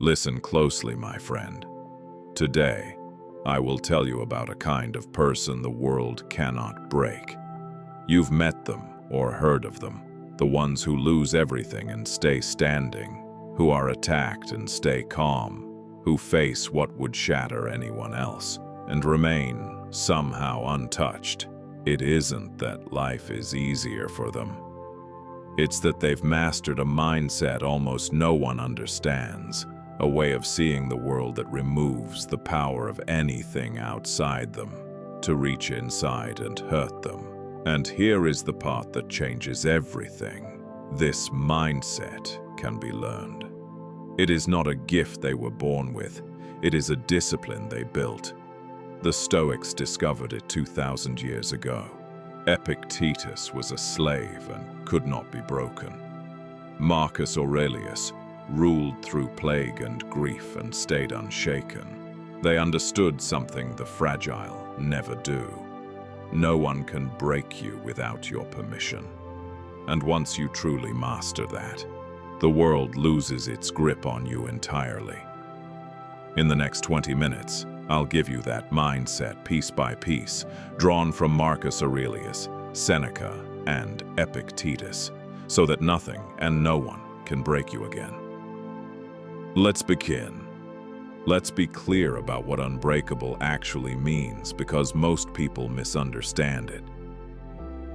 Listen closely, my friend. Today, I will tell you about a kind of person the world cannot break. You've met them or heard of them, the ones who lose everything and stay standing, who are attacked and stay calm, who face what would shatter anyone else and remain somehow untouched. It isn't that life is easier for them. It's that they've mastered a mindset almost no one understands, a way of seeing the world that removes the power of anything outside them to reach inside and hurt them. And here is the part that changes everything. This mindset can be learned. It is not a gift they were born with. It is a discipline they built. The Stoics discovered it 2,000 years ago. Epictetus was a slave and could not be broken. Marcus Aurelius ruled through plague and grief and stayed unshaken. They understood something the fragile never do. No one can break you without your permission. And once you truly master that, the world loses its grip on you entirely. In the next 20 minutes, I'll give you that mindset piece by piece, drawn from Marcus Aurelius, Seneca, and Epictetus, so that nothing and no one can break you again. Let's begin. Let's be clear about what unbreakable actually means, because most people misunderstand it.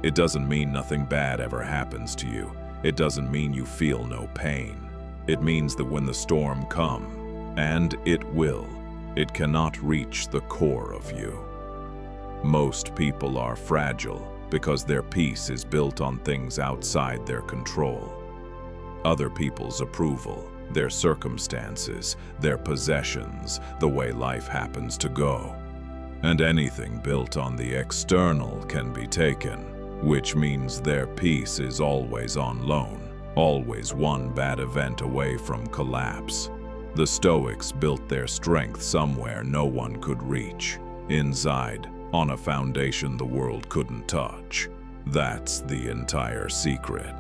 It doesn't mean nothing bad ever happens to you. It doesn't mean you feel no pain. It means that when the storm comes, and it will, it cannot reach the core of you. Most people are fragile because their peace is built on things outside their control. Other people's approval, their circumstances, their possessions, the way life happens to go. And anything built on the external can be taken, which means their peace is always on loan, always one bad event away from collapse. The Stoics built their strength somewhere no one could reach, inside, on a foundation the world couldn't touch. That's the entire secret.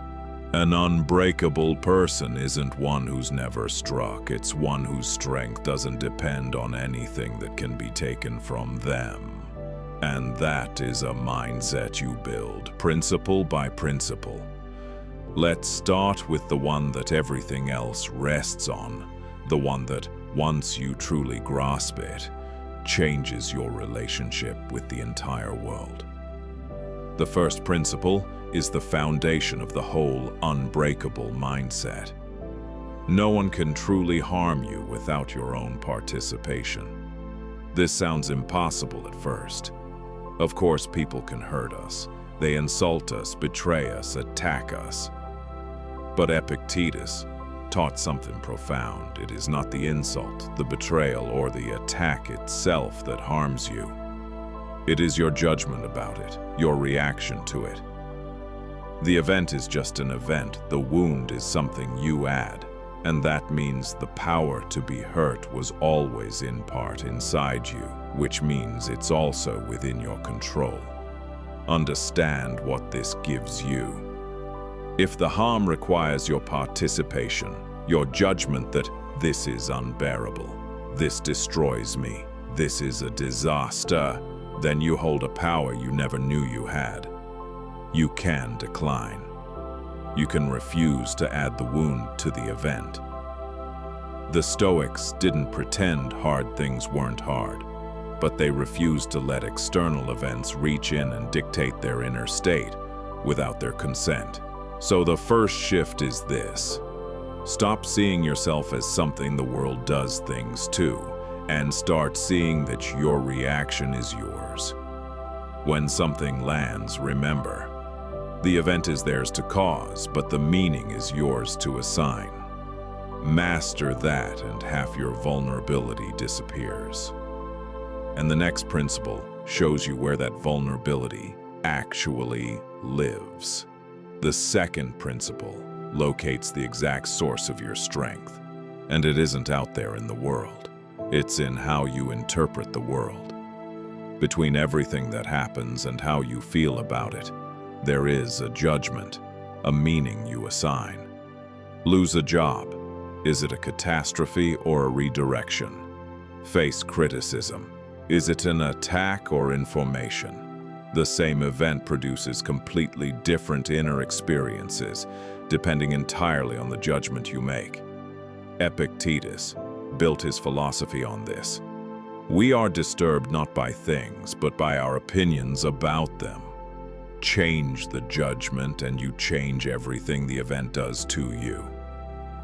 An unbreakable person isn't one who's never struck, it's one whose strength doesn't depend on anything that can be taken from them. And that is a mindset you build, principle by principle. Let's start with the one that everything else rests on, the one that, once you truly grasp it, changes your relationship with the entire world. The first principle is the foundation of the whole unbreakable mindset. No one can truly harm you without your own participation. This sounds impossible at first. Of course, people can hurt us. They insult us, betray us, attack us. But Epictetus taught something profound. It is not the insult, the betrayal, or the attack itself that harms you. It is your judgment about it, your reaction to it. The event is just an event, the wound is something you add, and that means the power to be hurt was always in part inside you, which means it's also within your control. Understand what this gives you. If the harm requires your participation, your judgment that this is unbearable, this destroys me, this is a disaster, then you hold a power you never knew you had. You can decline. You can refuse to add the wound to the event. The Stoics didn't pretend hard things weren't hard, but they refused to let external events reach in and dictate their inner state without their consent. So the first shift is this. Stop seeing yourself as something the world does things to, and start seeing that your reaction is yours. When something lands, remember, the event is theirs to cause, but the meaning is yours to assign. Master that, and half your vulnerability disappears. And the next principle shows you where that vulnerability actually lives. The second principle locates the exact source of your strength, and it isn't out there in the world. It's in how you interpret the world. Between everything that happens and how you feel about it, there is a judgment, a meaning you assign. Lose a job. Is it a catastrophe or a redirection? Face criticism. Is it an attack or information? The same event produces completely different inner experiences, depending entirely on the judgment you make. Epictetus built his philosophy on this. We are disturbed not by things, but by our opinions about them. Change the judgment and you change everything the event does to you.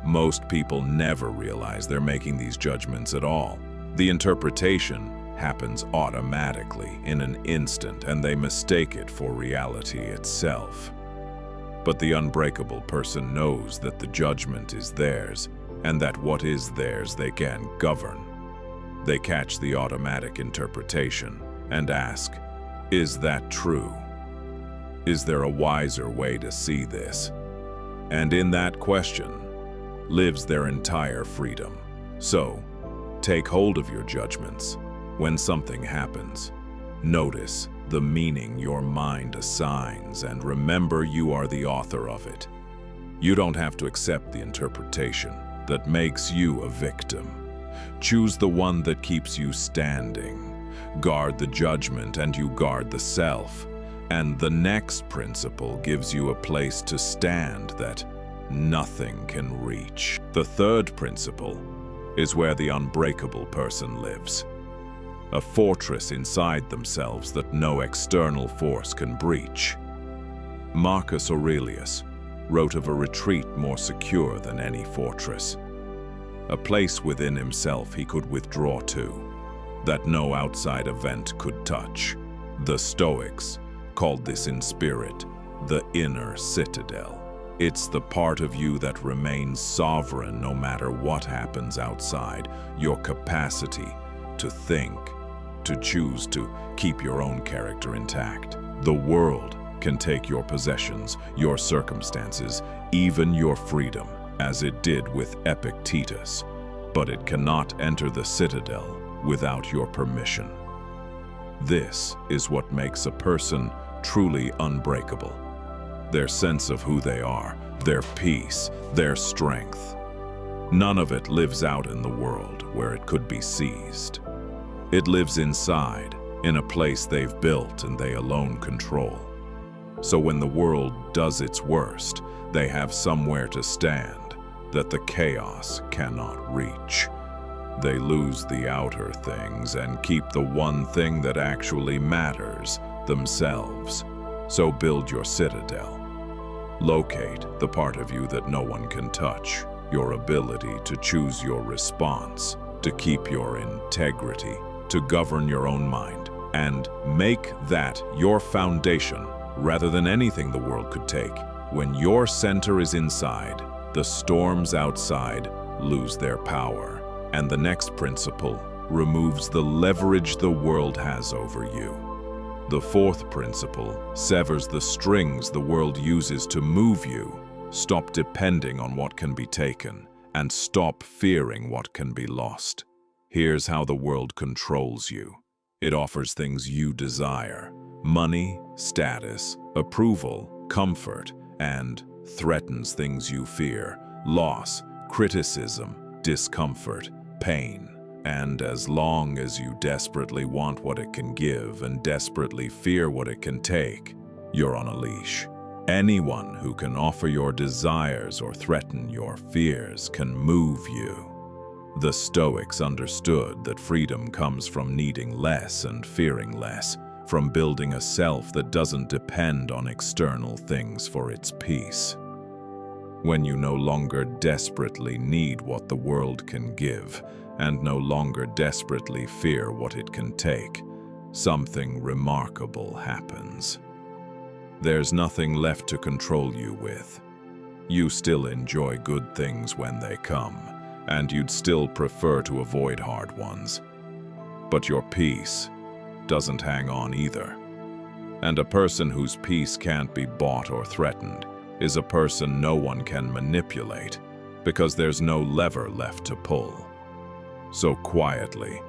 Most people never realize they're making these judgments at all. The interpretation happens automatically in an instant, and they mistake it for reality itself. But the unbreakable person knows that the judgment is theirs, and that what is theirs they can govern. They catch the automatic interpretation and ask, is that true? Is there a wiser way to see this? And in that question lives their entire freedom. So, take hold of your judgments. When something happens, notice the meaning your mind assigns and remember you are the author of it. You don't have to accept the interpretation that makes you a victim. Choose the one that keeps you standing. Guard the judgment and you guard the self. And the next principle gives you a place to stand that nothing can reach. The third principle is where the unbreakable person lives. A fortress inside themselves that no external force can breach. Marcus Aurelius wrote of a retreat more secure than any fortress. A place within himself he could withdraw to, that no outside event could touch. The Stoics called this in spirit the inner citadel. It's the part of you that remains sovereign no matter what happens outside, your capacity to think, to choose to keep your own character intact. The world can take your possessions, your circumstances, even your freedom, as it did with Epictetus, but it cannot enter the citadel without your permission. This is what makes a person truly unbreakable. Their sense of who they are, their peace, their strength. None of it lives out in the world where it could be seized. It lives inside, in a place they've built and they alone control. So when the world does its worst, they have somewhere to stand that the chaos cannot reach. They lose the outer things and keep the one thing that actually matters, themselves. So build your citadel. Locate the part of you that no one can touch, your ability to choose your response, to keep your integrity, to govern your own mind, and make that your foundation rather than anything the world could take. When your center is inside, the storms outside lose their power, and the next principle removes the leverage the world has over you. The fourth principle severs the strings the world uses to move you. Stop depending on what can be taken, and stop fearing what can be lost. Here's how the world controls you. It offers things you desire: money, status, approval, comfort, and threatens things you fear: loss, criticism, discomfort, pain. And as long as you desperately want what it can give and desperately fear what it can take, you're on a leash. Anyone who can offer your desires or threaten your fears can move you. The Stoics understood that freedom comes from needing less and fearing less, from building a self that doesn't depend on external things for its peace. When you no longer desperately need what the world can give, and no longer desperately fear what it can take, something remarkable happens. There's nothing left to control you with. You still enjoy good things when they come, and you'd still prefer to avoid hard ones. But your peace doesn't hang on either. And a person whose peace can't be bought or threatened is a person no one can manipulate, because there's no lever left to pull. So quietly,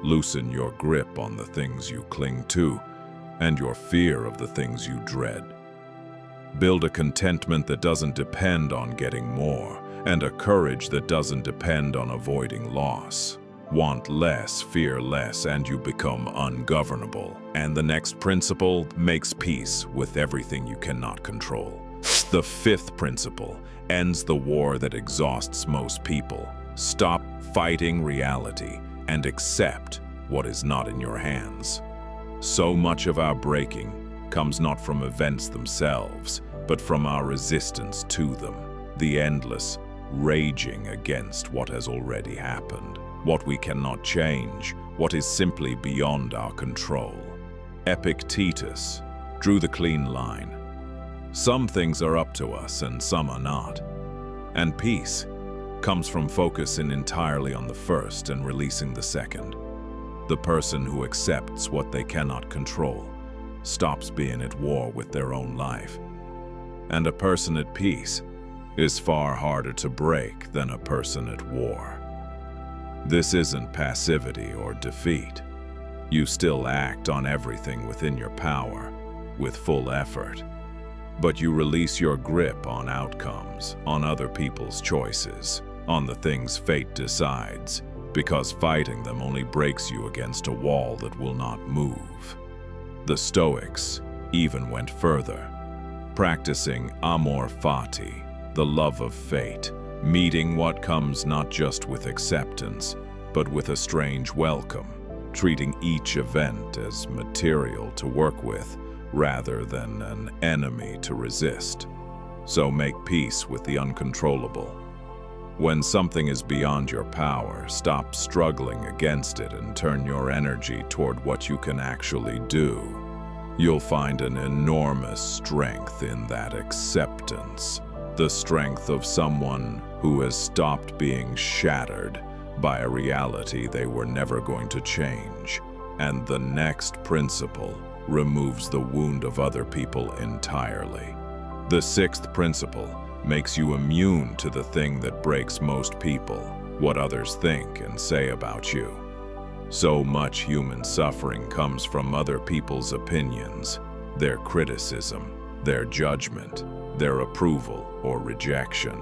loosen your grip on the things you cling to, and your fear of the things you dread. Build a contentment that doesn't depend on getting more, and a courage that doesn't depend on avoiding loss. Want less, fear less, and you become ungovernable. And the next principle makes peace with everything you cannot control. The fifth principle ends the war that exhausts most people. Stop fighting reality and accept what is not in your hands. So much of our breaking comes not from events themselves, but from our resistance to them, the endless raging against what has already happened, what we cannot change, what is simply beyond our control. Epictetus drew the clean line. Some things are up to us and some are not. And peace comes from focusing entirely on the first and releasing the second. The person who accepts what they cannot control stops being at war with their own life. And a person at peace is far harder to break than a person at war. This isn't passivity or defeat. You still act on everything within your power, with full effort. But you release your grip on outcomes, on other people's choices, on the things fate decides, because fighting them only breaks you against a wall that will not move. The Stoics even went further, practicing amor fati, the love of fate, meeting what comes not just with acceptance, but with a strange welcome, treating each event as material to work with rather than an enemy to resist. So make peace with the uncontrollable. When something is beyond your power, stop struggling against it and turn your energy toward what you can actually do. You'll find an enormous strength in that acceptance, the strength of someone who has stopped being shattered by a reality they were never going to change. And the next principle removes the wound of other people entirely. The sixth principle makes you immune to the thing that breaks most people, what others think and say about you. So much human suffering comes from other people's opinions, their criticism, their judgment, their approval or rejection.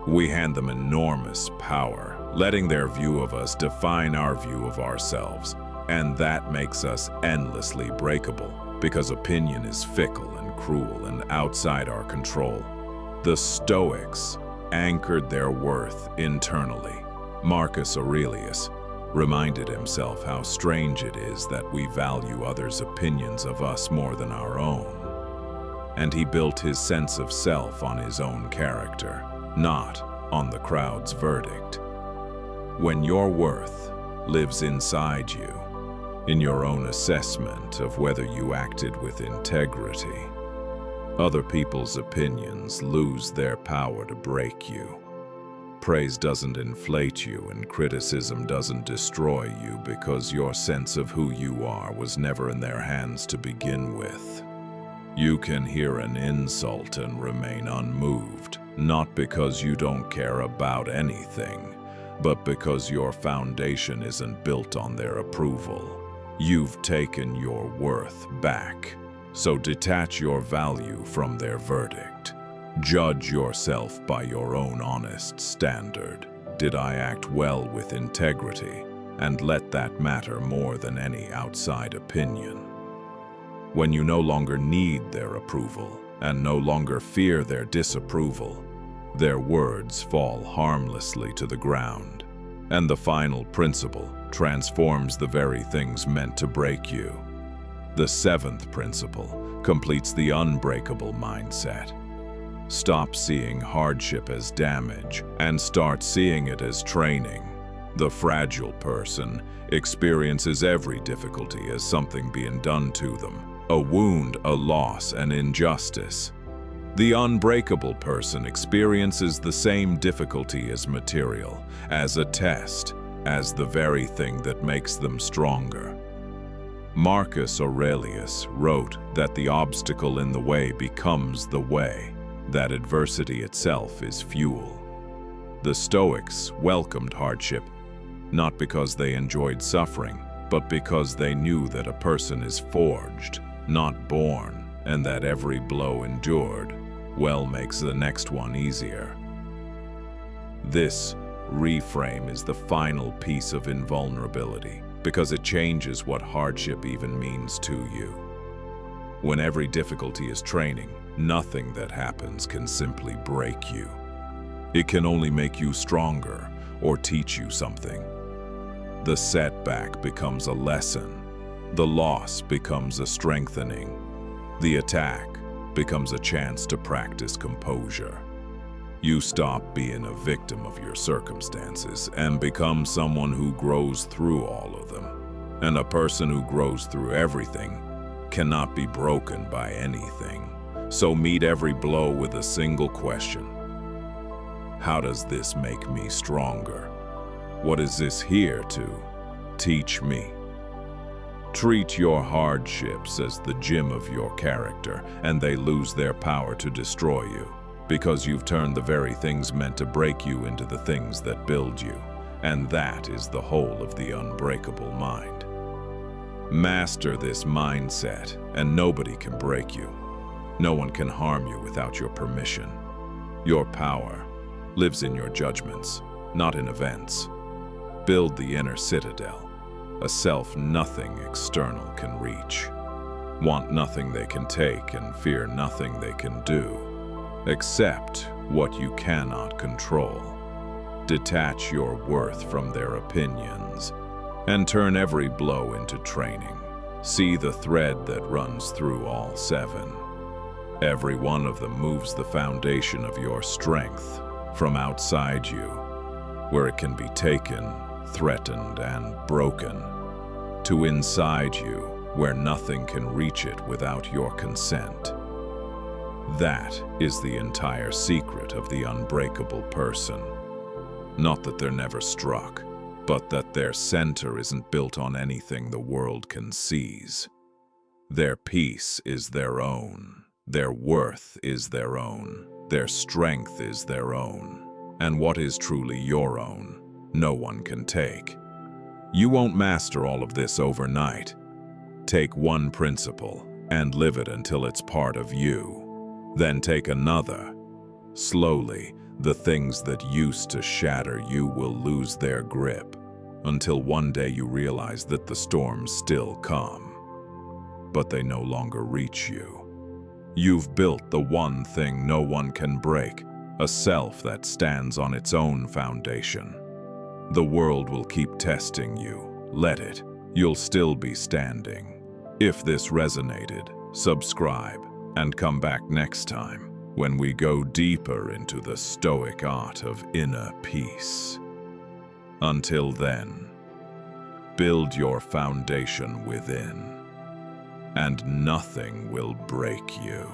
We hand them enormous power, letting their view of us define our view of ourselves, and that makes us endlessly breakable, because opinion is fickle and cruel and outside our control. The Stoics anchored their worth internally. Marcus Aurelius reminded himself how strange it is that we value others' opinions of us more than our own. And he built his sense of self on his own character, not on the crowd's verdict. When your worth lives inside you, in your own assessment of whether you acted with integrity, other people's opinions lose their power to break you. Praise doesn't inflate you and criticism doesn't destroy you, because your sense of who you are was never in their hands to begin with. You can hear an insult and remain unmoved, not because you don't care about anything, but because your foundation isn't built on their approval. You've taken your worth back. So detach your value from their verdict. Judge yourself by your own honest standard. Did I act well with integrity? And let that matter more than any outside opinion. When you no longer need their approval and no longer fear their disapproval, their words fall harmlessly to the ground. And the final principle transforms the very things meant to break you. The seventh principle completes the unbreakable mindset. Stop seeing hardship as damage and start seeing it as training. The fragile person experiences every difficulty as something being done to them, a wound, a loss, an injustice. The unbreakable person experiences the same difficulty as material, as a test, as the very thing that makes them stronger. Marcus Aurelius wrote that the obstacle in the way becomes the way, that adversity itself is fuel. The Stoics welcomed hardship, not because they enjoyed suffering, but because they knew that a person is forged, not born, and that every blow endured well makes the next one easier. This reframe is the final piece of invulnerability because it changes what hardship even means to you. When every difficulty is training, nothing that happens can simply break you. It can only make you stronger or teach you something. The setback becomes a lesson. The loss becomes a strengthening. The attack becomes a chance to practice composure. You stop being a victim of your circumstances and become someone who grows through all of them. And a person who grows through everything cannot be broken by anything. So meet every blow with a single question. How does this make me stronger? What is this here to teach me? Treat your hardships as the gym of your character, and they lose their power to destroy you, because you've turned the very things meant to break you into the things that build you. And that is the whole of the unbreakable mind. Master this mindset, and nobody can break you. No one can harm you without your permission. Your power lives in your judgments, not in events. Build the inner citadel, a self nothing external can reach. Want nothing they can take and fear nothing they can do. Accept what you cannot control. Detach your worth from their opinions and turn every blow into training. See the thread that runs through all seven. Every one of them moves the foundation of your strength from outside you, where it can be taken, threatened, and broken, to inside you, where nothing can reach it without your consent. That is the entire secret of the unbreakable person. Not that they're never struck, but that their center isn't built on anything the world can seize. Their peace is their own. Their worth is their own. Their strength is their own. And what is truly your own, no one can take. You won't master all of this overnight. Take one principle and live it until it's part of you. Then take another. Slowly, the things that used to shatter you will lose their grip, until one day you realize that the storms still come, but they no longer reach you. You've built the one thing no one can break, a self that stands on its own foundation. The world will keep testing you. Let it. You'll still be standing. If this resonated, subscribe and come back next time when we go deeper into the Stoic art of inner peace. Until then, build your foundation within, and nothing will break you.